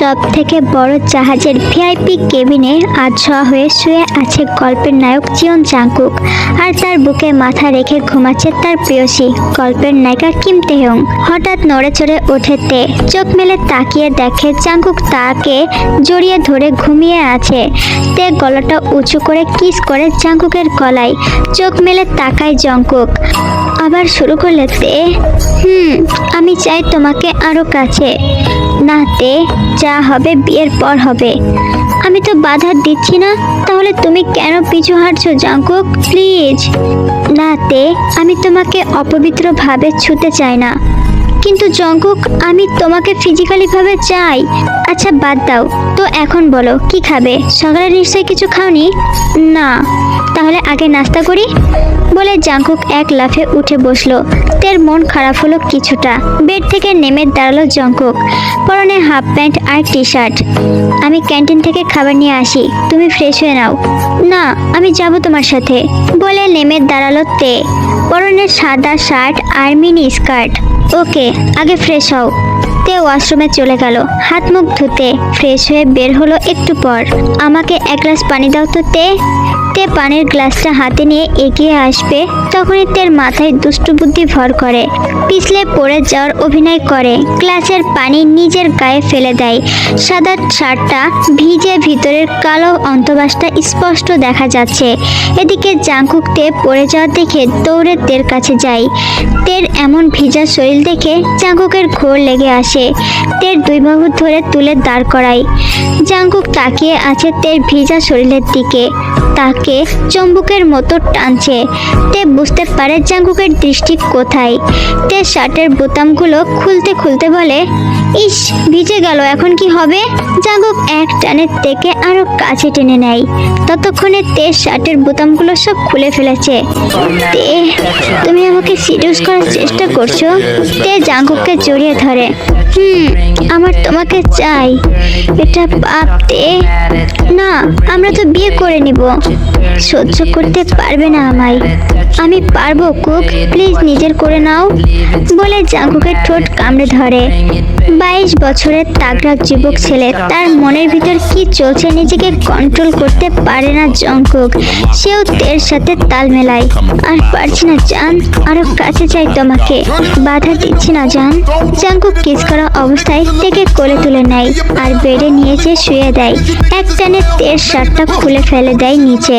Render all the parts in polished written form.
সবথেকে বড় জাহাজের ভিআইপি কেবিনে আধশোয়া হয়ে শুয়ে আছে গল্পের নায়ক জিয়ন জাংকুক, আর তার বুকে মাথা রেখে ঘুমাচ্ছে তার প্রেয়সী গল্পের নায়িকা কিম তেহং। হঠাৎ নড়ে চড়ে ওঠে তে, চোখ মেলে তাকিয়ে দেখে জাংকুক তাকে জড়িয়ে ধরে ঘুমিয়ে আছে। তে গলাটা উঁচু করে কিস করে জাংকুকের গলায়। চোখ মেলে তাকায় জাংকুক। আবার শুরু করলে তে, আমি চাই তোমাকে আরো কাছে। না তে, যা হবে বিয়ের পর হবে। আমি তো বাধা দিচ্ছি না, তাহলে তুমি কেন পিছু হাঁটছো জাংকুক? প্লিজ। না তে, আমি তোমাকে অপবিত্র ভাবে ছুতে চাই না, কিন্তু জাংকুক আমি তোমাকে ফিজিক্যালি ভাবে চাই। আচ্ছা বাদ দাও তো, এখন বলো কি খাবে? সকালে নিশ্চয়ই কিছু খাওনি? না। তাহলে আগে নাস্তা করি বলে জাংকুক এক লাফে উঠে বসলো। তের মন খারাপ হলো কিছুটা। বেড থেকে নেমে দাঁড়ালো জাংকুক, পরনে হাফ প্যান্ট আর টি শার্ট। আমি ক্যান্টিন থেকে খাবার নিয়ে আসি, তুমি ফ্রেশ হয়ে নাও। না, আমি যাব তোমার সাথে বলে নেমে দাঁড়ালো তে, পরনে সাদা শার্ট আর মিনি স্কার্ট। ওকে, আগে ফ্রেশ হও। তে ওয়াশরুমে চলে গেল হাত মুখ ধুতে। ফ্রেশ হয়ে বের হলো একটু পর। আমাকে এক গ্লাস পানি দাও তো তে। তে পানির গ্লাসটা হাতে নিয়ে এগিয়ে আসবে, তখনই তের মাথায় দুষ্টু বুদ্ধি ভর করে। পিছলে পড়ে যাওয়ার অভিনয় করে, গ্লাসের পানি নিজের গায়ে ফেলে দেয়। সাদা শার্টটা ভিজে, ভিতরের কালো অন্তবাসটা স্পষ্ট দেখা যাচ্ছে। এদিকে জাংকুক তে পড়ে যাওয়া দেখে দৌড়ে তের কাছে যায়। তের এমন ভিজা শরীর দেখে জাংকুকের ঘোর লেগে আসে। তের দুই বাহু ধরে তুলে দাঁড় করায়। জাংকুক তাকিয়ে আছে তের ভিজা শরীরের দিকে, তাকে চুম্বকের মতো টানছে। তে বুঝতে পারে জাংকুকের দৃষ্টি কোথায়। তে শার্টের বোতামগুলো খুলতে খুলতে বলে, ইস ভিজে গেল, এখন কি হবে? জাংকুক এক টানে তেকে আরো কাছে টেনে নেয়। ততক্ষণে তে শার্টের বোতামগুলো সব খুলে ফেলেছে। তে, তুমি আমাকে সিডিউস করার চেষ্টা করছো? তে জাংকুককে জড়িয়ে ধরে। আমার তোমাকে চাই। এটা পাপ তে। না, আমরা তো বিয়ে করে নিব। সহ্য করতে পারবে না আমায়। আমি পারবো কুক, প্লিজ নিজের করে নাও বলে জাংকুকের ঠোঁট কামড়ে ধরে। 22 বছরের তাগড়া যুবক ছেলে, তার মনের ভিতর কি চলছে নিজেকে কন্ট্রোল করতে পারে না জাংকুক। সেও তের সাথে তাল মেলায়। আর পারছি না জান, আরো কাছে চাই তোমাকে, বাধা দিচ্ছি না জান। জাংকুক কিস করা অবস্থায় তেকে কোলে তুলে নেয় আর বেডে নিয়ে যেয়ে শুয়ে দেয়। এক টানে তের শার্টটা খুলে ফেলে দেয় নিচে।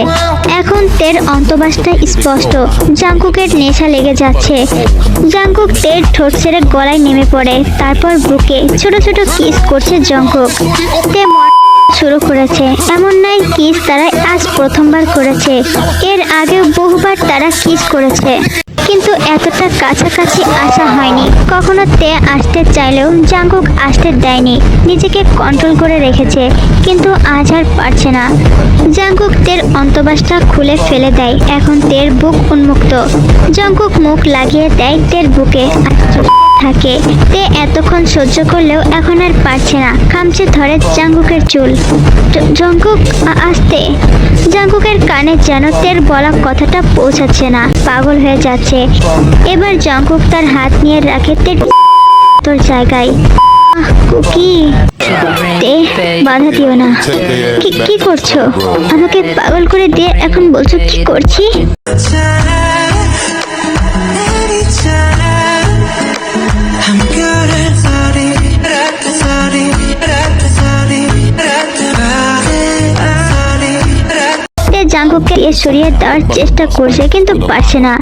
এখন তের অন্তবাসটা স্পষ্ট। জাংকুকের নেশা লেগে যাচ্ছে। জাংকুক তের ঠোঁট ছেড়ে গলায় নেমে পড়ে, তারপর বুকে ছোট ছোট কিস করছে জাংকুক। তে শুরু করেছে, এমন নয় কিস তারা আজ প্রথমবার করেছে। এর আগেও বহুবার তারা কিস করেছে, কিন্তু এতটা কাছাকাছি আসা হয়নি কখনো। তে আসতে চাইলেও জাংকুক আসতে দেয়নি, নিজেকে কন্ট্রোল করে রেখেছে, কিন্তু আজ আর পারছে না। জাংকুক তের অন্তবাসটা খুলে ফেলে দেয়। এখন তের বুক উন্মুক্ত। জাংকুক মুখ লাগিয়ে দেয় তের বুকে থাকে। তে এতক্ষণ সহ্য করলেও এখন আর পারছে না, খামচে ধরে জাংকুকের চুল। জাংকুক আসতে। জাংকুকের কানে যেন তের বলা কথাটা পৌঁছাচ্ছে না, পাগল হয়ে যাচ্ছে। এবার জাংকুক তার হাত নিয়ে রাখে তের তোর জায়গায়। কুকি, তে বাধা দিও না। কি করছো? আমাকে পাগল করে দিয়ে এখন বলছো কি করছি? জাংকুককে সরিয়ে দেওয়ার চেষ্টা করছে, কিন্তু পারছে না।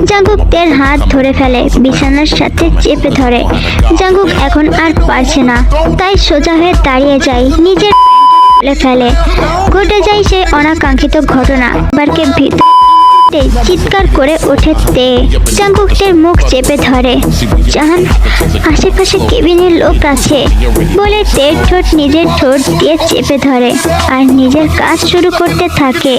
জাংকুক তের হাত ধরে ফেলে, বিছানার সাথে চেপে ধরে। জাংকুক এখন আর পারছে না, তাই সোজা হয়ে দাঁড়িয়ে যায়, নিজের ফেলে। ঘটে যায় সেই অনাকাঙ্ক্ষিত ঘটনা। বারকে ভিতরে চিৎকার করে ওঠে তে। জাংকুক তের মুখ চেপে ধরে। জান, আশেপাশে কেবিনের লোক আছে বলে তের ঠোঁট নিজের ঠোঁট দিয়ে চেপে ধরে আর নিজের কাজ শুরু করতে থাকে।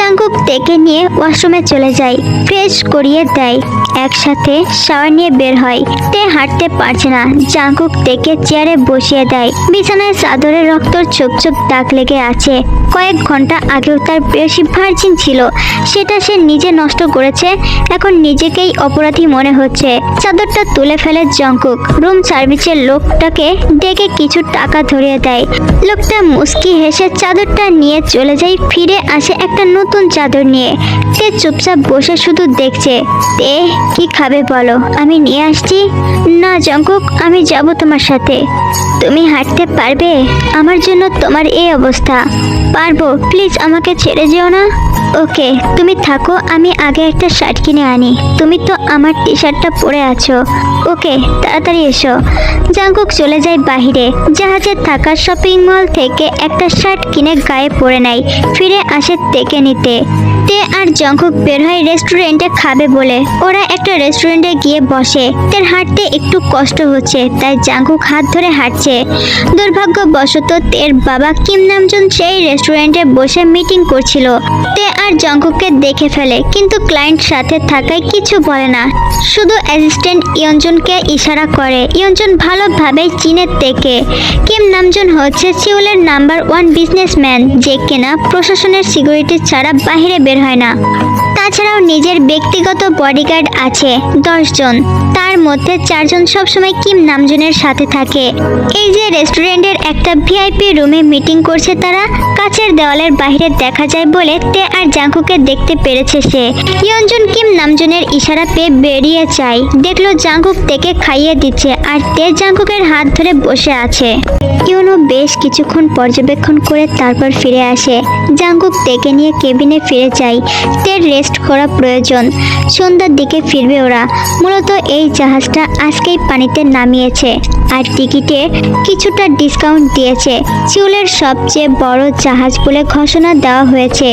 জাংকুক তেকে নিয়ে ওয়াশরুমে চলে যায়, ফ্রেশ করিয়ে দেয়, একসাথে শাওয়ার নিয়ে বের হয়। তে হাঁটতে পারছে না, জাংকুক তেকে চেয়ারে বসিয়ে দেয়। বিছানায় চাদরে রক্তর ছোপ ছোপ দাগ লেগে আছে। কয়েক ঘন্টা আগেও তার প্রেয়সী ভার্জিন ছিল, সেটা সে নিজে নষ্ট করেছে। এখন নিজেকেই অপরাধী মনে হচ্ছে। চাদরটা তুলে ফেলে জাংকুক, রুম সার্ভিসের লোকটাকে ডেকে কিছু টাকা ধরিয়ে দেয়। লোকটা মুস্কি হেসে চাদরটা নিয়ে চলে যায়, ফিরে আসে একটা নতুন চাদর নিয়ে। তে চুপচাপ বসে শুধু দেখছে। তে কি খাবে বলো, আমি নিয়ে আসছি। না জাংকুক, আমি যাব তোমার সাথে। তুমি হাঁটতে পারবে? আমার জন্য তোমার এই অবস্থা। পারবো, প্লিজ আমাকে ছেড়ে যেও না। ওকে, তুমি থাকো, আমি আগে একটা শার্ট কিনে আনি। তুমি তো আমার টি শার্টটা পরে আছো। ওকে, তাড়াতাড়ি এসো। জাংকুক চলে যায় বাহিরে, জাহাজে থাকা শপিং মল থেকে একটা শার্ট কিনে গায়ে পরে নেয়। ফিরে আসে তেকে নিতে। তে আর জাংকুক বের হয় রেস্টুরেন্টে খাবে বলে। ওরা একটা রেস্টুরেন্টে গিয়ে বসে। তের হাঁটতে একটু কষ্ট হচ্ছে, তাই জাংকুক হাত ধরে হাঁটছে। দুর্ভাগ্যবশত তের বাবা কিম নামজুন সেই রেস্টুরেন্টে বসে মিটিং করছিল। তে আর জাংকুককে দেখে ফেলে, কিন্তু ক্লায়েন্ট সাথে থাকায় কিছু বলে না, শুধু অ্যাসিস্ট্যান্ট ইয়নজুনকে ইশারা করে। ইয়নজুন ভালোভাবেই চিনে তেকে। কিম নামজুন হচ্ছে সিউলের নাম্বার 1 বিজনেসম্যান, যে কিনা প্রশাসনের সিকিউরিটি ছাড়া বাইরে বের হয় না। তাছাড়াও নিজের ব্যক্তিগত বডিগার্ড আছে 10 জন, তার মধ্যে 4 জন সবসময় কিম নামজুনের সাথে থাকে। এই যে রেস্টুরেন্টের একটা ভিআইপি রুমে মিটিং করছে তারা, কাচের দেওয়ালের বাইরে দেখা যায় বলে তে আর জাংকুককে দেখতে পেরেছে সে। ইয়নজুন কিম নামজুনের ইশারা পেয়ে বেরিয়ে যায়, দেখলো জাংকুক তেকে খাইয়ে দিচ্ছে আর তে জাংকুকের হাত ধরে বসে আছে। ইউনো বেশ কিছুক্ষণ পর্যবেক্ষণ করে তারপর ফিরে আসে। জাংকুক তেকে নিয়ে কেবিনে ফিরে যায়, তের রেস্ট করা প্রয়োজন। সন্ধ্যার দিকে ফিরবে ওরা। মূলত এই জাহাজটা আজকেই পানিতে নামিয়েছে আর টিকিটে কিছুটা ডিসকাউন্ট দিয়েছে। সিউলের সবচেয়ে বড় জাহাজ বলে ঘোষণা দেওয়া হয়েছে,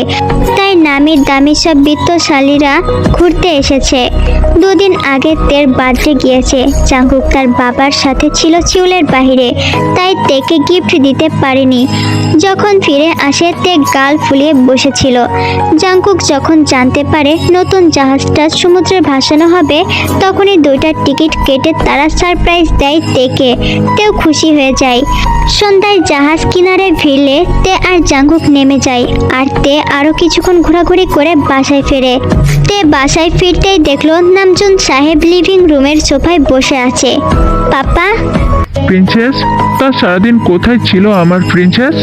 তাই নামি দামি সব বিত্তশালীরা ঘুরতে এসেছে। 2 দিন আগে তের বার্থডে গিয়েছে। জাংকুক তার বাবার সাথে ছিল সিউলের বাইরে, তাই তেকে গিফট দিতে পারেনি। যখন ফিরে আসে তে গাল ফুলিয়ে বসেছিল। জাংকুক যখন জানতে পারে নতুন জাহাজটা সমুদ্রে ভাসানো হবে, তখনই 2টা টিকিট কেটে তারা সারপ্রাইজ দেয় তেকে। তেও খুশি হয়ে যায়। সন্ধ্যায় জাহাজ কিনারে ভিড়লে তে আর জাংকুক নেমে যায়, আর তে আরো কিছুক্ষণ ঘোরাঘুরি করে বাসায় ফেরে। তে বাসায় ফিরতেই দেখলো নামজুন সাহেব লিভিং রুমের সোফায় বসে আছে। পাপা। প্রিন্সেস, তা সারাদিন কোথায় ছিল আমার প্রিন্সেস?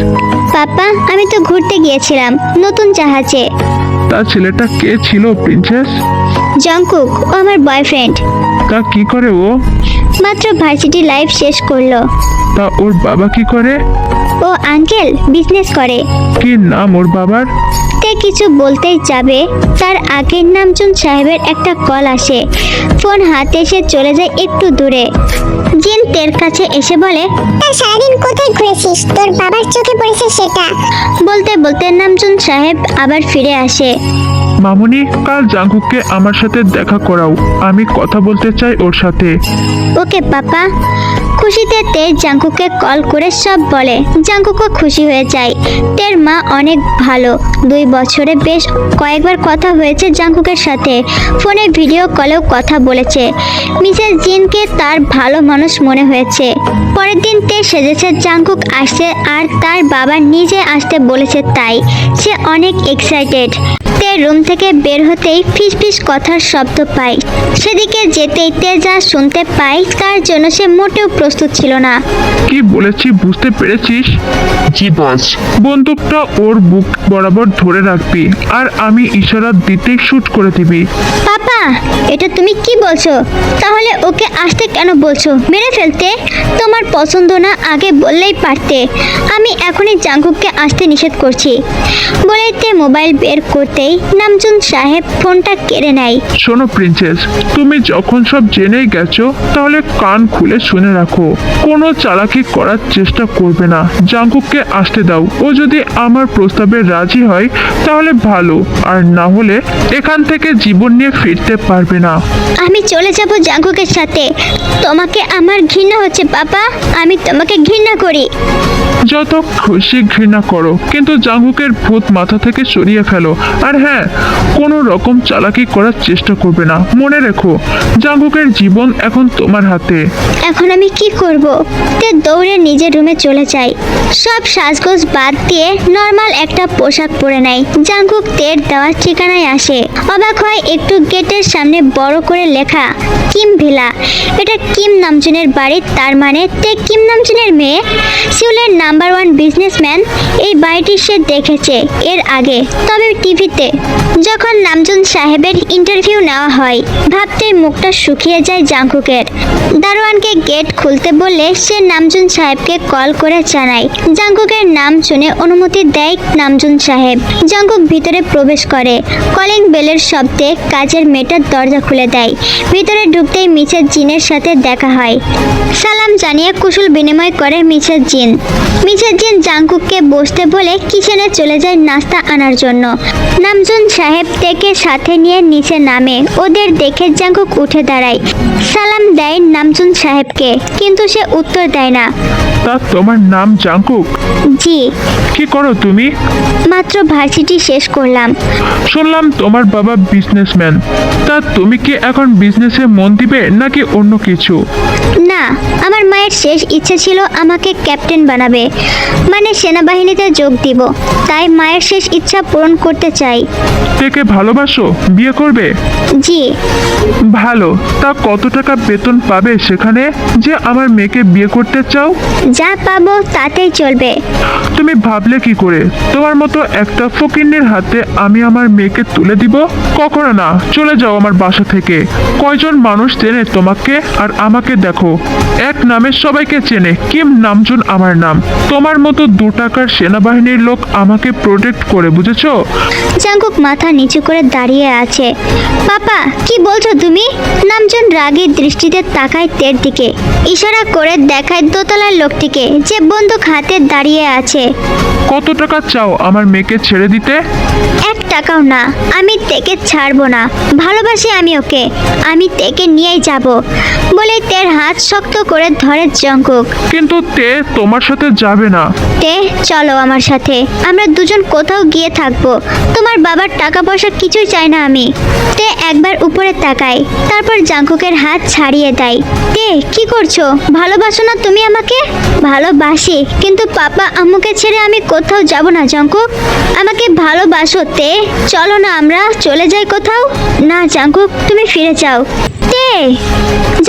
পাপা, আমি তো ঘুরতে গিয়েছিলাম নতুন জাহাজে। তা ছেলেটা কে ছিল প্রিন্সেস? জাংকুক, ও আমার বয়ফ্রেন্ড। তা কি করে ও? মাত্র ভার্সিটি লাইফ শেষ করলো। তা ওর বাবা কি করে? ও আঙ্কেল বিজনেস করে। কি নাম ওর বাবার? তে কিছু বলতেই যাবে, তার আগের নামজুন সাহেবের একটা কল আসে। ফোন হাতে এসে চলে যায় একটু দূরে। জিন তের কাছে এসে বলে, তা সারাদিন কোথায় ঘুরেছিস? তোর বাবার চোখে পড়েছে সেটা। বলতে বলতে নামজুন সাহেব আবার ফিরে আসে। মামুনি, কাল জাংকুককে আমার সাথে দেখা করাও, আমি কথা বলতে চাই ওর সাথে। ওকে পাপা। খুশিতে তে জাংকুককে কল করে সব বলে। জাংকুকও খুশি হয়ে যায়। তের মা অনেক ভালো। 2 বছরে বেশ কয়েকবার কথা হয়েছে জাংকুকের সাথে। ফোনে ভিডিও কলেও কথা বলেছে। মিসেস জিনকে তার ভালো মানুষ মনে হয়েছে। পরের দিন তে সেজেছে জাংকুক আসছে আর তার বাবা নিজে আসতে বলেছে, তাই সে অনেক এক্সাইটেড। তে রুম থেকে বের হতেই ফিস ফিস কথার শব্দ পায়। সেদিকে যেতেই তে যা শুনতে পায় তার জন্য সে মোটেও প্রস্তুত ছিল না। কি বলেছি বুঝতে পেরেছিস? জি বস। বন্দুকটা ওর বুক বরাবর ধরে রাখবি আর আমি ইশারা দিতেই শুট করে দিবি। পাপা, এটা তুমি কি বলছো? তাহলে ওকে আসতে কেন বলছো? মেরে ফেলতে? তোমার পছন্দ না আগে বললেই পারতে। আমি এখনই জাংকুককে আসতে নিষেধ করছি। বলেই তে মোবাইল বের করতেই নামজুন সাহেব ফোনটা কেড়ে নেয়। শোনো প্রিন্সেস, তুমি যখন সব জেনেই গেছো তাহলে কান খুলে শুনে রাখো। কোনো চালাকি করার চেষ্টা করবে না। জাংকুককে আসতে দাও। ও যদি আমার প্রস্তাবে রাজি হয় তাহলে ভালো, আর না হলে এখান থেকে জীবন নিয়ে ফিরতে নিতে পারবে না। আমি চলে যাব জাঙ্কুকের সাথে। তোমাকে আমার ঘৃণা হচ্ছে পাপা, আমি তোমাকে ঘৃণা করি। যত খুশি ঘৃণা করো, কিন্তু জাঙ্কুকের ভূত মাথা থেকে সরিয়ে ফেলো। আর হ্যাঁ, কোনো রকম চালাকি করার চেষ্টা করবে না। মনে রেখো, জাঙ্কুকের জীবন এখন তোমার হাতে। এখন আমি কি করব? তে দৌড়ে নিজের রুমে চলে যাই। সব সাজগোজ বাদ দিয়ে নর্মাল একটা পোশাক পরে নেয়। জাঙ্কুক তের দেওয়ার ঠিকানায় আসে। অবাক হয় একটু গেটের সামনে বড় করে লেখা কিম ভিলা। এটা কিম নামজুনের বাড়ি, তার মানে তে কিম নামজুনের মেয়ে। সিউলের নাম্বার 1 বিজনেসম্যান। এই বাড়িটি সে দেখেছে এর আগে, তবে টিভিতে। যখন নামজুন সাহেবের ইন্টারভিউ নেওয়া হয়, ভাবতেই মুখটা শুকিয়ে যায় জাঙ্কুকের। দারোয়ানকে গেট খুলতে বললে সে নামজুন সাহেবকে কল করে জানায়। জাঙ্কুকের নাম শুনে অনুমতি দেয় নামজুন সাহেব। জাঙ্কুক ভিতরে প্রবেশ করে। কলিং বেলের শব্দে কাজের মেয়েটার দরজা খুলে দেয়। ভিতরে ঢুকতেই মিসেস জিনের সাথে দেখা হয়। সালাম জানিয়ে কুশল বিনিময় করে মিসেস জিন। মিসেস জিন জাঙ্কুককে বসতে বলে কিচেনে চলে যায় নাস্তা আনার জন্য। নামজুন সাহেব থেকে সাথে নিয়ে নিচে নামে। ওদের দেখে জাঙ্কুক উঠে দাঁড়ায়। সালাম দেয় নামজুন সাহেবকে, কিন্তু সে উত্তর দেয় না। তা তোমার নাম জাঙ্কুক? জি। কি করো তুমি? মাত্র ভার্সিটি শেষ করলাম। শুনলাম তোমার বাবা বিজনেসম্যান। তা তুমি কি এখন বিজনেসে মন দিবে নাকি অন্য কিছু? না, আমার মায়ের শেষ ইচ্ছে ছিল আমাকে ক্যাপ্টেন বানাবে, মানে সেনাবাহিনীতে যোগ দিব। তাই মায়ের শেষ ইচ্ছা পূরণ করতে চাই। তেকে ভালোবাসো? বিয়ে করবে? জি। ভালো। তা কত টাকা বেতন পাবে সেখানে যে আমার মেয়েকে বিয়ে করতে চাও? যা পাবো তাতেই চলবে। তুমি ভাবলে কি করে তোমার মতো একটা ফকিন্নির হাতে আমি আমার মেয়েকে তুলে দিব? কখনো না। চলে যাও আমার বাসা থেকে। কয়জন মানুষ চেনে তোমাকে আর আমাকে? দেখো, এক নামে সবাইকে চেনে। কিম নামজুন আমার নাম। তোমার মতো 2 টাকার সেনাবাহিনীর লোক আমাকে প্রোটেক্ট করে, বুঝেছো? জাঙ্কুক মাথা নিচু করে দাঁড়িয়ে আছে। পাপা, কি বলছো তুমি? নামজুন রাগী দৃষ্টিতে তাকায় তের দিকে। ইশারা করে দেখায় দোতলার লোকটিকে, যে বন্দুক হাতে দাঁড়িয়ে আছে। কত টাকা চাও আমার মেয়েকে ছেড়ে দিতে? 1 টাকাও না। আমি তেকে ছাড়বো না। ভালোবাসি আমি ওকে। আমি তেকে নিয়েই যাব বলে তের হাত শক্ত করে ধরে জাঙ্কুক। কিন্তু তে তোমার সাথে যাবে না। তে চলো আমার সাথে, আমরা দুজন কোথাও গিয়ে থাকবো। তোমার বাবার টাকা পয়সা কিছুই চাই না আমি। তে একবার উপরে তাকায়, তারপর জাঙ্কুকের হাত ছাড়িয়ে দেয়। তে কি করছো? ভালোবাসো না তুমি আমাকে? ভালোবাসি, কিন্তু পাপা আম্মুকে ছেড়ে আমি কোথাও যাব না জাঙ্কুক। আমাকে ভালোবাসো তে, চলো না আমরা চলে যাই কোথাও। না জাঙ্কুক, তুমি ফিরে যাও। তে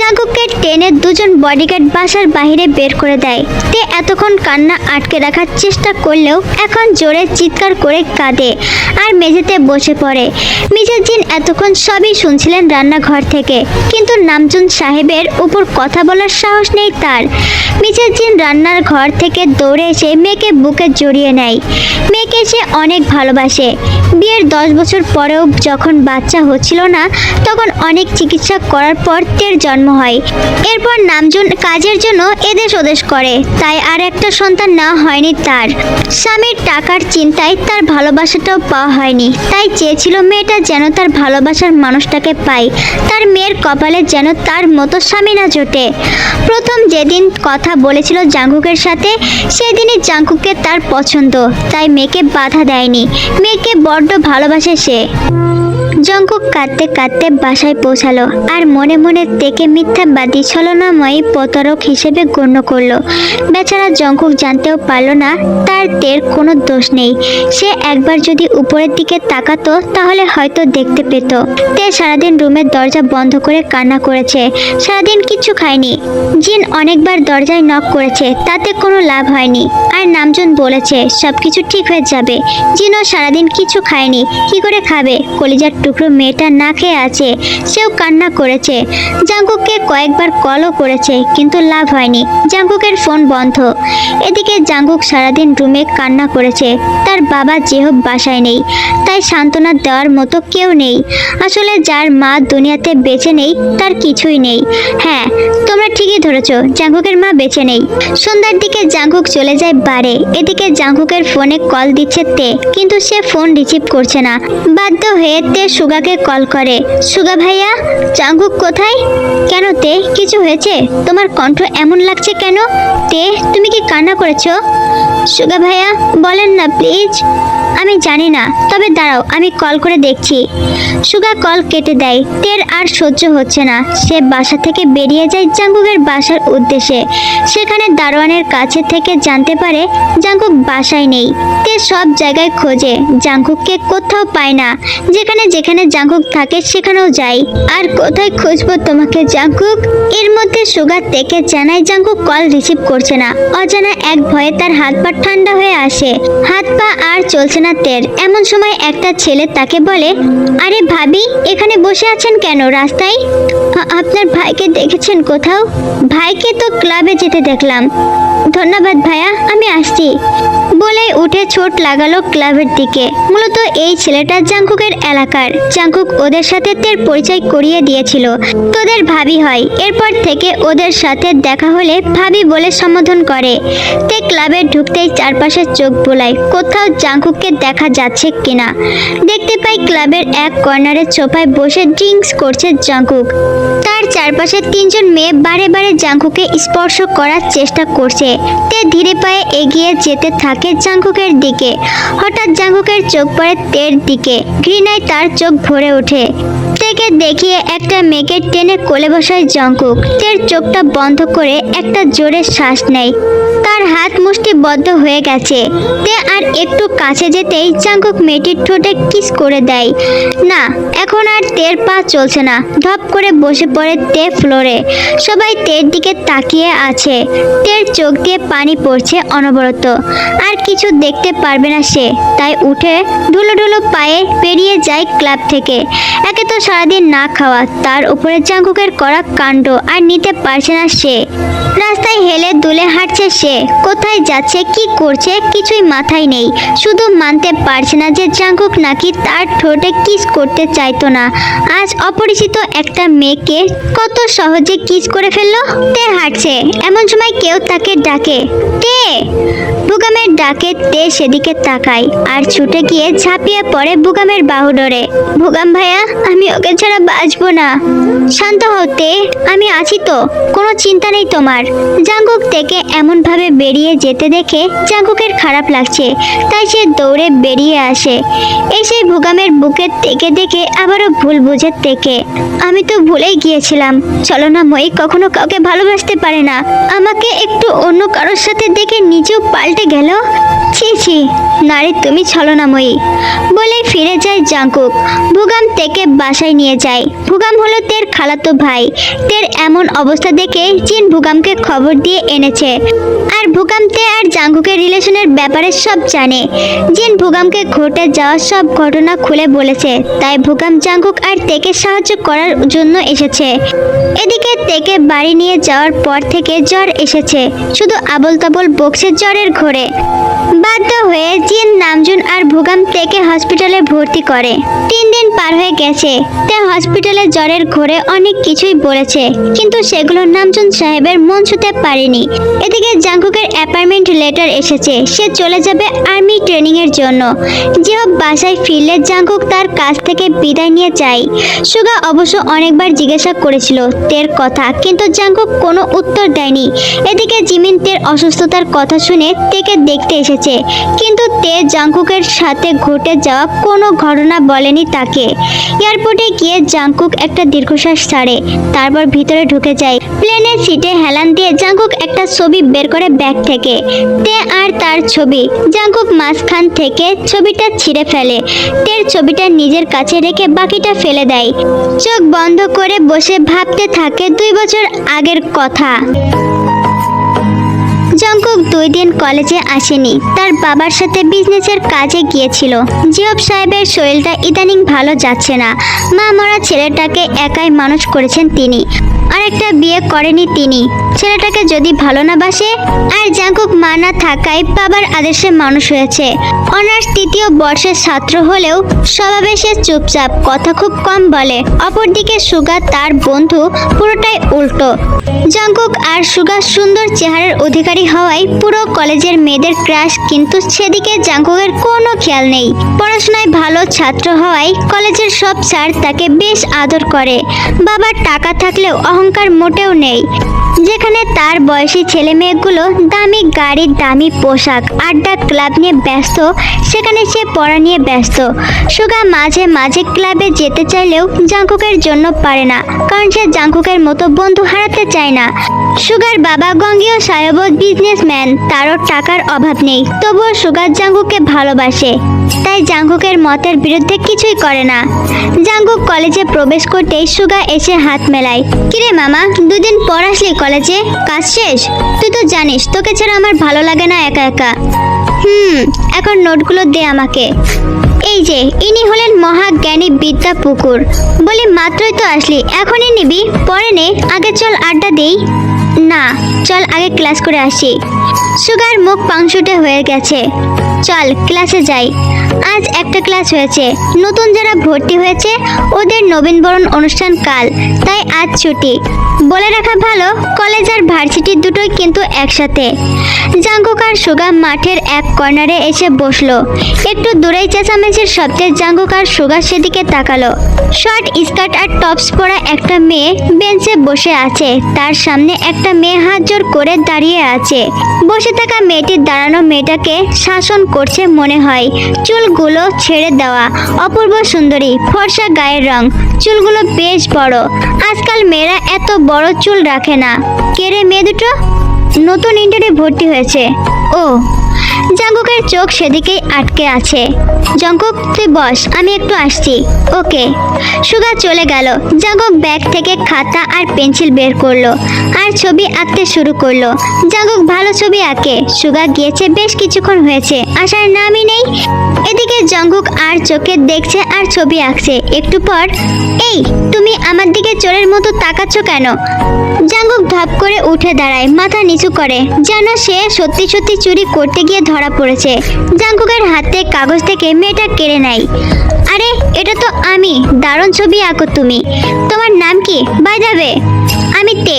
জাঙ্কুককে টেনে দুজন বডিগার্ড বাসার বাইরে বের করে দেয়। তে এতক্ষণ কান্না আটকে রাখার চেষ্টা করলেও এখন জোরে চিৎকার করে কাঁদে আর মেঝেতে বসে পড়ে। মিসেস জিন এতক্ষণ সবই শুনছিলেন রান্নাঘর থেকে, কিন্তু নামজুন সাহেবের উপর কথা বলার সাহস নেই তার। মিসেস জিন রান্নার ঘর থেকে দৌড়ে এসে মেয়েকে বুকে জড়িয়ে নেয়। মেয়েকে সে অনেক ভালোবাসে। বিয়ের 10 বছর পরেও যখন বাচ্চা হচ্ছিল না, তখন অনেক চিকিৎসা করার পর তের জন্ম হয়। এরপর নামজুন কাজের জন্য এদেশ ওদেশ করে, তাই আর একটা সন্তান নেওয়া হয়নি তার। স্বামীর টাকার চিন্তায় তার ভালোবাসাটাও পাওয়া হয়নি, তাই চেয়েছিল মেয়েটা যেন তার ভালোবাসার মানুষটাকে পায়। তার মেয়ের কপালে যেন তার মতো স্বামী না জোটে। প্রথম যেদিন কথা বলেছিল জাঙ্কুকের সাথে, সেদিনই জাঙ্কুককে তার পছন্দ, তাই মেয়েকে বাধা দেয়নি। মেয়েকে বড্ড ভালোবাসে সে। জাঙ্কুক কাঁদতে কাঁদতে বাসায় পৌঁছালো আর মনে মনে তেকে মিথ্যাবাদী ছলনাময়ী প্রতারক হিসেবে গণ্য করলো। বেচারা জাঙ্কুক জানতেও পারলো না তার তের কোনো দোষ নেই। সে একবার যদি উপরের দিকে তাকাতো তাহলে হয়তো দেখতে পেত। তে সারাদিন রুমের দরজা বন্ধ করে কান্না করেছে। সারাদিন কিছু খায়নি। জিন অনেকবার দরজায় নক করেছে, তাতে কোনো লাভ হয়নি। আর নামজুন বলেছে সবকিছু ঠিক হয়ে যাবে। জিনও সারাদিন কিছু খায়নি, কি করে খাবে? কলিজার টুকরো মেয়েটা না খেয়ে আছে, সেও কান্না করেছে। জাঙ্কুককে কয়েকবার কলও করেছে, কিন্তু লাভ হয়নি। জাঙ্কুকের ফোন বন্ধ। এদিকে জাঙ্কুক সারাদিন রুমে কান্না করেছে। তার বাবা যেহেতু বাসায় নেই, তাই সান্ত্বনা দেওয়ার মতো কেউ নেই। আসলে যার মা দুনিয়াতে বেঁচে নেই তার কিছুই নেই। হ্যাঁ, তোমরা ঠিকই ধরেছো, জাঙ্কুকের মা বেঁচে নেই। সন্ধ্যার দিকে জাঙ্কুক চলে যায় বারে। এদিকে জাঙ্কুকের ফোনে কল দিচ্ছে তে, কিন্তু সে ফোন রিসিভ করছে না। বাধ্য হয়ে তে সুগাকে কল করে। সুগা ভাইয়া, জাঙ্কুক কোথায়? কেন তে, কিছু হয়েছে? তোমার কণ্ঠ এমন লাগছে কেন? তে, তুমি কি কান্না করেছো? সুগা ভাইয়া বলেন না প্লিজ। আমি জানি না, তবে দাঁড়াও আমি কল করে দেখছি। সুগা কল কেটে দেয়। তের আর সহ্য হচ্ছে না। সে বাসা থেকে বেরিয়ে যায় জাঙ্কুকের বাসার উদ্দেশ্যে। সেখানে দারোয়ানের কাছে থেকে জানতে পারে জাঙ্কুক বাসায় নেই। তে সব জায়গায় খোঁজে, জাঙ্কুককে কোথাও পায় না। যেখানে যেখানে জাঙ্কুক থাকে সেখানেও যায়। আর কোথায় খুঁজবো তোমাকে জাঙ্কুক? এর মধ্যে সুগা তেকে জানায় জাঙ্কুক কল রিসিভ করছে না। অজানা এক ভয়ে তার হাত পা ঠান্ডা হয়ে আসে। হাত পা আর চলছে না তের। এমন সময় একটা ছেলে তাকে বলে, আরে ভাবি, এখানে বসে আছেন কেন রাস্তায়? আপনার ভাইকে দেখেছেন কোথাও? ভাইকে তো ক্লাবে যেতে দেখলাম। ধন্যবাদ ভাইয়া, আমি আসছি বলে উঠে ছোট লাগালো ক্লাবের দিকে। মূলত এই ছেলেটা জাঙ্কুকের এলাকার। জাঙ্কুক ওদের সাথে তের পরিচয় করিয়ে দিয়েছিল। তোদের ভাবি হয়। এরপর থেকে ওদের সাথে দেখা হলে ভাবি বলে সম্বোধন করে। তে ক্লাবে ঢুকতেই চারপাশে চোখ বোলায়, কোথাও জাঙ্কুককে দেখা যাচ্ছে কিনা। দেখতে পাই ক্লাবের এক কর্নারে সোফায় বসে ড্রিঙ্কস করছে জাঙ্কুক। তার চারপাশে তিনজন মেয়ে বারে বারে জাঙ্কুকে স্পর্শ করার চেষ্টা করছে। তে ধীরে পায়ে এগিয়ে যেতে থাকে জাঙ্কুকের দিকে। হঠাৎ জাঙ্কুকের চোখ পড়ে তের দিকে। ঘৃণায় তার চোখ ভরে ওঠে। তেকে দেখিয়ে একটা মেয়েকে টেনে কোলে বসায় জাঙ্কুক। তের চোখটা বন্ধ করে একটা জোরে শ্বাস নেয়। তার হাত মুষ্টিবদ্ধ হয়ে গেছে। তে আর একটু কাছে যেতেই জাঙ্কুক মেয়েটির ঠোঁটে কিস করে দেয়। না, এখন আর তের পা চলছে না। ধপ করে বসে পড়ে তে ফ্লোরে। সবাই তের দিকে তাকিয়ে আছে। তের চোখ দিয়ে পানি পড়ছে অনবরত। আর কিছু দেখতে পারবে না সে, তাই উঠে ঢুলো ঢুলো পায়ে বেরিয়ে যায় ক্লাব থেকে। একে তো সারাদিন না খাওয়া, তার উপরে জাঙ্কুকের করা কাণ্ড আর নিতে পারছে না সে। রাস্তায় হেলে দুলে হাঁটছে সে। কোথায় যাচ্ছে, কি করছে কিছুই মাথায় নেই। শুধু মানতে পারছে না যে জাঙ্কুক নাকি তার ঠোঁটে কিস করতে চাইতো না। আজ অপরিচিত একটা মেয়েকে কত সহজে কিস করে ফেললো। তে হাঁটছে, এমন সময় কেউ তাকে ডাকে, তে। বুগামের ডাকে তে সেদিকে তাকায় আর ছুটে গিয়ে ঝাঁপিয়ে পড়ে বুগামের বাহু ডরে। বুগাম ভাইয়া, আমি ওকে ছাড়া বাঁচবো না। শান্ত হও তে, আমি আছি তো, কোনো চিন্তা নেই তোমার। জাঙ্কুক থেকে এমন ভাবে বেরিয়ে যেতে দেখে জাঙ্কুকের খারাপ লাগছে, তাই সে দৌড়ে বেরিয়ে আসে। এসে ভুগামের বুকে তেকে দেখে আবারও ভুল বুঝে তেকে, আমি তো ভুলেই গিয়েছিলাম। চলো না মই কখনো কাউকে ভালোবাসতে পারে না। আমাকে একটু অন্য কারোর সাথে দেখে নিজেও পাল্টে গেল। ছি ছি, নারী তুমি ছলনাময়ী বলে ফিরে যায় জাঙ্কুক। ভুগাম তেকে বাসায় নিয়ে যায়। ভুগাম হলো তের খালাতো ভাই। তের এমন অবস্থা দেখে জিন ভুগামকে খবর দিয়ে এনেছে। আর ভুগাম তে আর জাঙ্কুকের রিলেশনের ব্যাপারে সব জানে। জিন ভুগামকে ঘটে যাওয়া সব ঘটনা খুলে বলেছে, তাই ভুগাম জাঙ্কুক আর তেকে সাহায্য করার জন্য এসেছে। এদিকে তেকে বাড়ি নিয়ে যাওয়ার পর থেকে জ্বর এসেছে। শুধু আবল তাবল বকছে জ্বরের ঘোরে। বাধ্য হয়ে জিন, নামজুন আর ভুগাম তেকে হসপিটালে ভর্তি করে। 3 দিন পার হয়ে গেছে। তে হসপিটালে জ্বরের ঘোরে অনেক কিছুই বলেছে, কিন্তু সেগুলো নামজুন সাহেবের মন ছুঁতে পারেনি। এদিকে জাঙ্কুকের অ্যাপয়েন্টমেন্ট লেটার এসেছে। সে চলে যাবে আর্মি ট্রেনিং এর জন্য। জিহব বাসায় ফিরলে জাঙ্কুক তার কাছ থেকে বিদায় নিয়ে যায়। সুগা অবশ্য অনেকবার জিজ্ঞাসা করেছিল তের কথা, কিন্তু জাঙ্কুক কোনো উত্তর দেয়নি। এদিকে জিমিন তের অসুস্থতার কথা শুনে তেকে দেখতে এসেছে, কিন্তু তে জাঙ্কুকের সাথে ঘটে যাওয়া কোনো ঘটনা বলেনি তাকে। এয়ারপোর্টে গিয়ে জাঙ্কুক একটা দীর্ঘশ্বাস ছাড়ে, তারপর ভিতরে ঢুকে যায়। প্লেনের সিটে হেলান দিয়ে জাঙ্কুক একটা ছবি বের করে ব্যাগ থেকে। তে আর তার ছবি। জাঙ্কুক মাঝখান থেকে ছবিটা ছিঁড়ে ফেলে। তের ছবিটা নিজের কাছে রেখে বাকিটা ফেলে দেয়। চোখ বন্ধ করে বসে ভাবতে থাকে 2 বছর আগের কথা। জাঙ্কুক 2 দিন কলেজে আসেনি। তার বাবার সাথে বিজনেসের কাজে গিয়েছিল। জিহব সাহেবের শরীরটা ইদানিং ভালো যাচ্ছে না। মা মরা ছেলেটাকে একাই মানুষ করেছেন তিনি। আরেকটা বিয়ে করেনি তিনি। ছেলেটাকে যদি ভালো না বাসে, আর জাঙ্কুক মা না থাকায় বাবার আদেশে মানুষ হয়েছে। অনার্স 3য় বর্ষের ছাত্র হলেও স্বভাবে সে চুপচাপ, কথা খুব কম বলে। অপরদিকে সুগা তার বন্ধু পুরোটাই উল্টো। জাঙ্কুক আর সুগা সুন্দর চেহারার অধিকারী হওয়ায় পুরো কলেজের মেয়েদের ক্রাশ, কিন্তু সেদিকে জাঙ্কুকের কোনো খেয়াল নেই। পড়াশোনায় ভালো ছাত্র হওয়ায় কলেজের সব স্যার তাকে বেশ আদর করে। বাবার টাকা থাকলেও অহংকার মোটেও নেই। যেখানে তার বয়সী ছেলে মেয়েগুলো দামি গাড়ি, দামি পোশাক, আড্ডা, ক্লাব নিয়ে ব্যস্ত, সেখানে সে পড়া নিয়ে ব্যস্ত। সুগা মাঝে মাঝে ক্লাবে যেতে চাইলেও জাঙ্কুকের জন্য পারে না, কারণ সে জাঙ্কুকের মতো বন্ধু হারাতে চায় না। সুগার বাবা গঙ্গীয় সাহেব বিজনেসম্যান, তারও টাকার অভাব নেই, তবুও সুগার জাঙ্কুককে ভালোবাসে, তাই জাঙ্কুকের মতের বিরুদ্ধে কিছুই করে না। জাঙ্কুক কলেজে প্রবেশ করতেই সুগা এসে হাত মেলায়। কিরে মামা, দুদিন পর আসলি কলেজে, কাজ শেষ? তুই তো জানিস তোকে ছাড়া আমার ভালো লাগে না একা একা। এখন নোটগুলো দে আমাকে। এই যে, ইনি হলেন মহাজ্ঞানী বিদ্যা পুকুর। বলি মাত্রই তো আসলি, এখনই নিবি? পরে নে, আগে চল আড্ডা দেই। না, চল আগে ক্লাস করে আসি। সুগার মুখ পাংশুটে হয়ে গেছে। চল ক্লাসে যাই। আজ একটা ক্লাস হয়েছে, নতুন যারা ভর্তি হয়েছে ওদের নবীনবরণ অনুষ্ঠান কাল, তাই আজ ছুটি। বলে রাখা ভালো, কলেজ আর ভার্সিটি দুটোই কিন্তু একসাথে। জাঙ্কুক আর সুগা মাঠের এক কর্নারে এসে বসলো। একটু দূরেই চেঁচামেচির শব্দে জাঙ্কুক আর সুগা সেদিকে তাকালো। শর্ট স্কার্ট আর টপস পরা একটা মেয়ে বেঞ্চে বসে আছে। তার সামনে একটা মেয়ে হাত জোর করে দাঁড়িয়ে আছে। বসে থাকা মেয়েটির দাঁড়ানো মেয়েটাকে শাসন করছে মনে হয়। চুলগুলো ছেড়ে দেওয়া, অপূর্ব সুন্দরী, ফর্সা গায়ের রং, চুলগুলো বেশ বড়। আজকাল মেয়েরা এত বড় চুল রাখে না। কে রে মেয়ে দুটো? নতুন ইন্টারে ভর্তি হয়েছে। ও, জাঙ্কুকের চোখ সেদিকেই আটকে আছে। জাঙ্কুক তুই বস, আমি একটু আসছি। ওকে। সুগা চলে গেল। জাঙ্কুক ব্যাগ থেকে খাতা আর পেন্সিল বের করলো আর ছবি আঁকতে শুরু করলো। জাঙ্কুক ভালো ছবি আঁকে। সুগা গিয়েছে বেশ কিছুক্ষণ হয়েছে, আসার নামই নেই। এদিকে জাঙ্কুক আর চোখে দেখছে আর ছবি আঁকছে। একটু পর, এই তুমি আমার দিকে চোরের মতো তাকাচ্ছ কেন? জাঙ্কুক ধপ করে উঠে দাঁড়ায়, মাথা নিচু করে, যেন সে সত্যি সত্যি চুরি করতে গিয়ে ধরা পড়েছে। জাঙ্কুকের হাতে কাগজ থেকে মেয়েটা কেড়ে নেয়। আরে এটা তো আমি, দারুণ ছবি আঁকো তুমি। তোমার নাম কি বাই দ্য ওয়ে? আমি তে।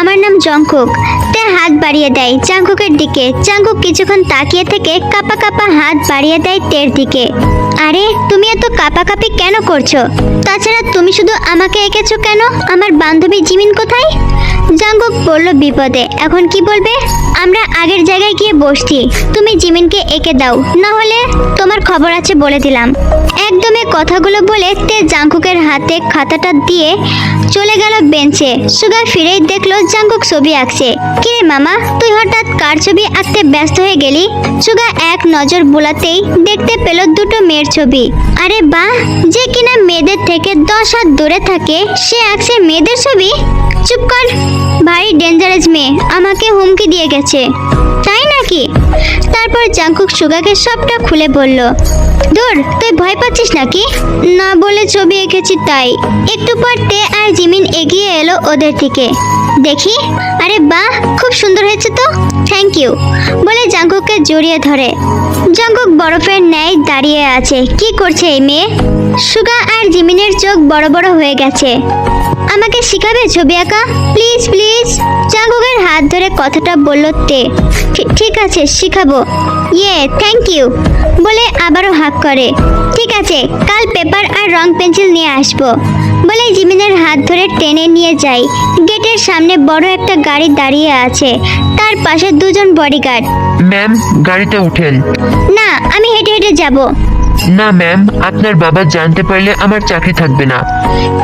আমার নাম জঙ্কুক। তে হাত বাড়িয়ে দেয় জাঙ্কুকের দিকে। জাঙ্কুক কিছুক্ষণ তাকিয়ে থেকে কাপা কাপা হাত বাড়িয়ে দেয় তের দিকে। আরে তুমি এত কাপাকাপি কেন করছো? তাছাড়া তুমি শুধু আমাকে এঁকেছো কেন? আমার বান্ধবী জিমিন কোথায়? জাঙ্কুক বলল বিপদে। এখন কি বলবে? আমরা আগের জায়গায় গিয়ে বসছি, তুমি জিমিনকে এঁকে দাও, না হলে তোমার খবর আছে বলে দিলাম। একদমে কথাগুলো বলে তে জাঙ্কুকের হাতে খাতাটা দিয়ে চলে গেল বেঞ্চে। সুগা ফিরেই দেখলো জাঙ্কুক ছবি আঁকছে। কিরে মামা, তুই হঠাৎ কার ছবি আঁকতে ব্যস্ত হয়ে গেলি? সুগা এক নজর বোলাতেই দেখতে পেল দুটো মেয়ের ছবি। আরে বাহ, যে কিনা মেয়েদের থেকে 10 হাত দূরে থাকে সে আঁকছে মেয়েদের ছবি? চুপ কর, ভারী ডেঞ্জারাস মেয়ে, আমাকে হুমকি দিয়ে গেছে। তাই নাকি? তারপর জাঙ্কুক সুগাকে সবটা খুলে বলল। ধুর, তুই ভয় পাচ্ছিস নাকি? না বলে ছবি এঁকেছি তাই। একটু পর তে আর জিমিন এগিয়ে এলো ওদের দিকে। দেখি। আরে বাহ, খুব সুন্দর হয়েছে তো, থ্যাংক ইউ বলে জাঙ্কুককে জড়িয়ে ধরে। জাঙ্কুক বরফের ন্যায় দাঁড়িয়ে আছে। কি করছে এই মেয়ে? সুগা আর জিমিনের চোখ বড় বড় হয়ে গেছে। আমাকে শিখাবে ছবি আঁকা? Please please. জাঙ্কুকের হাত ধরে কথাটা বলল তে। ঠিক আছে, শিখাবো। থ্যাংক ইউ বলে আবারও হাঁক করে। ঠিক আছে, কাল পেপার আর রং পেন্সিল নিয়ে আসবো বলে জিমিনের হাত ধরে টেনে নিয়ে যাই। গেটের সামনে বড় একটা গাড়ি দাঁড়িয়ে আছে, তার পাশে দুজন বডিগার্ড। ম্যাম, গাড়িতে উঠেন। না, আমি হেঁটে হেঁটে যাব। না ম্যাম, আপনার বাবা জানতে পারলে আমার চাকরি থাকবে না।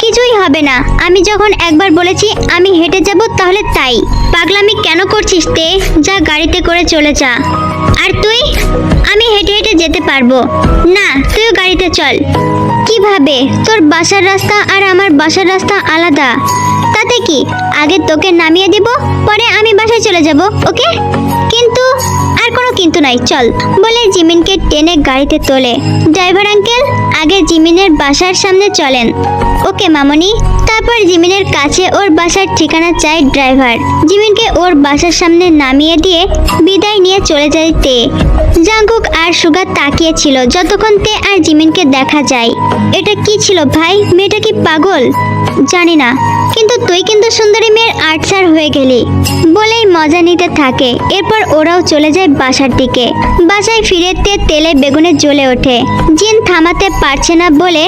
কিছুই হবে না, আমি যখন একবার বলেছি আমি হেঁটে যাব তাহলে তাই। পাগলামি কেন করছিস তে? যা গাড়িতে করে চলে যা। আর তুই? আমি হেঁটে হেঁটে যেতে পারবো না, তুইও গাড়িতে চল। কিভাবে? তোর বাসার রাস্তা আর আমার বাসার রাস্তা আলাদা। তাতে কি, আগে তোকে নামিয়ে দিব, পরে আমি বাসায় চলে যাব, ওকে? কিন্তু আর কোনো কিন্তু নাই, চল। বলে জিমিনকে টেনে গাড়িতে তোলে। ড্রাইভার আঙ্কেল, আগে জিমিনের বাসার সামনে চলেন। ওকে মামনি। তারপর জিমিনের কাছে ওর বাসার ঠিকানা চাই ড্রাইভার। জিমিনকে ওর বাসার সামনে নামিয়ে দিয়ে বিদায় নিয়ে চলে যায় তে। জাঙ্কুক আর সুগা তাকিয়েছিল যতক্ষণ তে আর জিমিনকে দেখা যায়। এটা কি ছিল ভাই? মেয়েটা কি পাগল? জানি না, কিন্তু তুই কিন্তু সুন্দরী মেয়ের আর্টসার হয়ে গেলি বলেই মজা নিতে থাকে। এরপর ওরাও চলে যায় বাসার দিকে। বাসায় ফিরে তে তেলে বেগুনে জ্বলে ওঠে। জিন থামাতে পারছে না বলে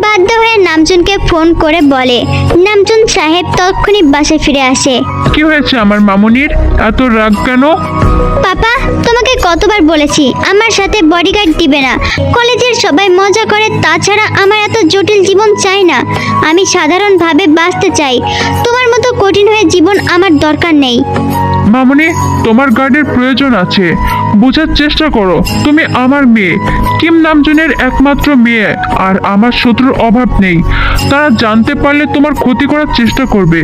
বাধ্য হয়ে নামজুনকে ফোন করে বলে। নামজুন সাহেব তখনই বাসায় ফিরে আসে। কি হয়েছে আমার মামুনির? এত রাগ কেন? পাপা, তোমাকে কতবার বলেছি আমার সাথে বডিগার্ড দিবে না। কলেজের সবাই মজা করে, তাছাড়া আমার এত জটিল জীবন চাই না। আমি সাধারণভাবে বাঁচতে চাই। তোমার মতো কঠিন হয়ে জীবন আমার দরকার নেই। মামুনি, তোমার গার্ডের প্রয়োজন আছে। বোঝার চেষ্টা করো, তুমি আমার মেয়ে, কিম নামজুনের একমাত্র মেয়ে, আর আমার শত্রুর অভাব নেই। তারা জানতে পারলে তোমার ক্ষতি করার চেষ্টা করবে।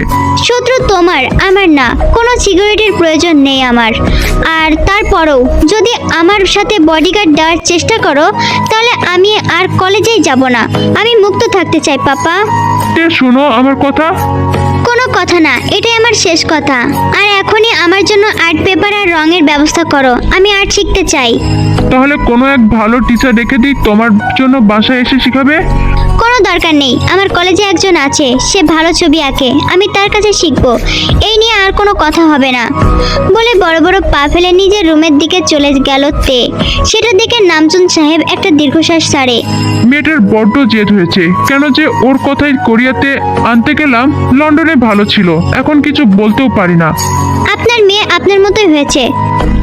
শত্রু তোমার, আমার না। কোনো সিকিউরিটির প্রয়োজন নেই আমার। আর তারপরেও যদি আমার সাথে বডিগার্ড দেওয়ার চেষ্টা করো, তাহলে আমি আর কলেজেই যাব না। আমি মুক্ত থাকতে চাই পাপা। তে শোনো আমার কথা। কোনো কথা না, এটাই আমার শেষ কথা। আর এখনই আমার জন্য আর্ট পেপার আর রঙের ব্যবস্থা করো। আমি আর্ট শিখতে চাই। তাহলে কোনো এক ভালো টিচার রেখে দিই, তোমার জন্য বাসায় এসে শিখাবে। কোনো দরকার নেই, আমার কলেজে একজন আছে, সে ভালো ছবি আঁকে, আমি তার কাছে শিখবো। এই নিয়ে আর কোনো কথা হবে না বলে বড় বড় পা ফেলে নিজের রুমের দিকে চলে গেল তে। সেটার দিকে নামজুন সাহেব একটা দীর্ঘশ্বাস ছাড়ে। মেয়েটার বড্ড জেদ হয়েছে। কেন যে ওর কথাই কোরিয়াতে আনতে গেলাম। লন্ডনে ভালো ছিল, এখন কিছু বলতেও পারি না। আপনার মেয়ে আপনার মতোই হয়েছে।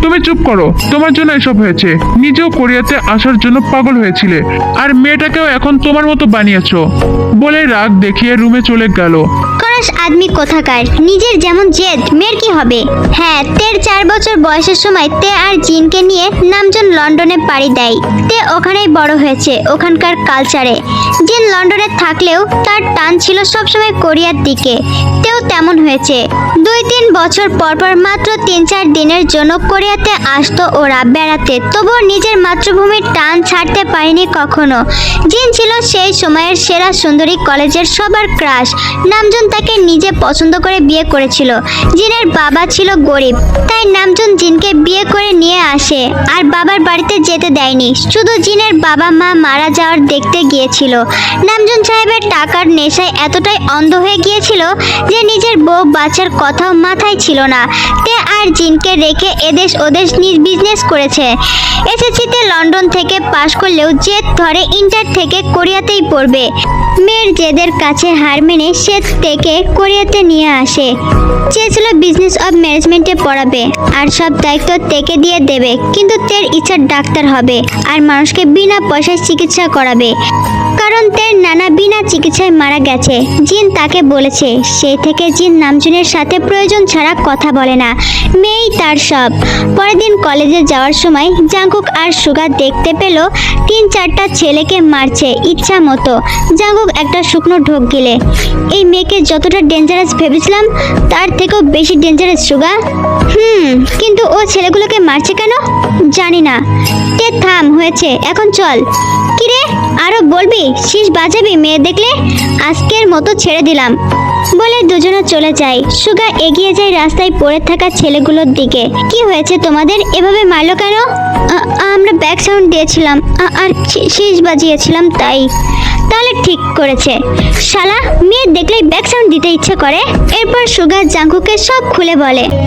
তুমি চুপ করো, তোমার জন্য এসব হয়েছে। নিজেও কোরিয়াতে আসার জন্য পাগল হয়েছিলে, আর মেয়েটাকেও এখন তোমার মতো বানিয়েছো বলে রাগ দেখিয়ে রুমে চলে গেল। খরস আদমি কোথাকার, নিজের যেমন জেদ মেয়ের কি হবে। হ্যাঁ, তের 4 বছর বয়সের সময় তে আর জিনকে নিয়ে নামজন লন্ডনে পাড়ি দেয়। তে ওখানেই বড় হয়েছে, ওখানকার কালচারে। জিন লন্ডনে থাকলেও তার টান ছিল সবসময় কোরিয়ার দিকে। তেও তেমন হয়েছে। 2-3 বছর পর পর মাত্র 3-4 দিনের জন্য কোরিয়াতে আসতো ওরা বেড়াতে, তবুও নিজের মাতৃভূমির টান ছাড়তে পারেনি কখনো। জিন ছিল সেই সময়ের সেরা সুন্দরী, কলেজের সবার ক্রাশ। নামজুন তাকে নিজে পছন্দ করে বিয়ে করেছিল। জিনের বাবা ছিল গরিব, তাই নামজুন জিনকে বিয়ে করে নিয়ে আসে, আর বাবার বাড়িতে যেতে দেয়নি। শুধু জিনের বাবা মা মারা যাওয়ার দেখতে গিয়েছিল। নামজুন সাহেবের টাকার নেশায় এতটাই অন্ধ হয়ে গিয়েছিল যে নিজের বউ বাচ্চার কথাও মাথায় ছিল না। তে আর জিনকে রেখে এদেশ ওদেশ নিজ বিজনেস করেছে। এসএসসিতে লন্ডন থেকে পাশ করলেও জেদ ধরে ইন্টার থেকে কোরিয়াতেই পড়বে। মেয়ের জেদের কাছে হার মেনে সে তেকে কোরিয়াতে নিয়ে আসে। চেয়েছিল বিজনেস অফ ম্যানেজমেন্টে পড়াবে, আর সব দায়িত্ব তেকে দিয়ে দেবে। কিন্তু তের ইচ্ছা ডাক্তার হবে, আর মানুষকে বিনা পয়সায় চিকিৎসা করাবে। কারণ তের নানা বিনা চিকিৎসায় মারা গেছে। জিন তাকে বলেছে, সেই থেকে জিন নামজুনের সাথে প্রয়োজন ছাড়া কথা বলে না। মেয়েই তার সব। পরের দিন কলেজে যাওয়ার সময় জাঙ্কুক আর সুগা দেখতে পেল 3-4টা ছেলেকে মারছে ইচ্ছা মতো। জাঙ্কুক একটা শুকনো ঢোক গিলে। এই মেয়েকে যতটা ডেঞ্জারাস ভেবেছিলাম তার থেকেও বেশি ডেঞ্জারাস সুগা। কিন্তু ও ছেলেগুলোকে মারছে কেন জানি না। তে থাম, হয়েছে, এখন চল। কিরে, আরো বলবি? শীষ বাজাবি মেয়ে দেখলে? আজকের মতো ছেড়ে দিলাম বলে দুজনে চলে যায়। সুগা এগিয়ে যায় রাস্তায় পড়ে থাকা ছেলেগুলোর দিকে। কি হয়েছে তোমাদের? এভাবে মারলো কেন? আমরা ব্যাক সাউন্ড দিয়েছিলাম আর শীষ বাজিয়েছিলাম তাই। তাহলে ঠিক করেছে। শালা, মেয়ে দেখলেই ব্যাক সাউন্ড দিতে ইচ্ছে করে। এরপর সুগা জাঙ্কুকে সব খুলে বলে।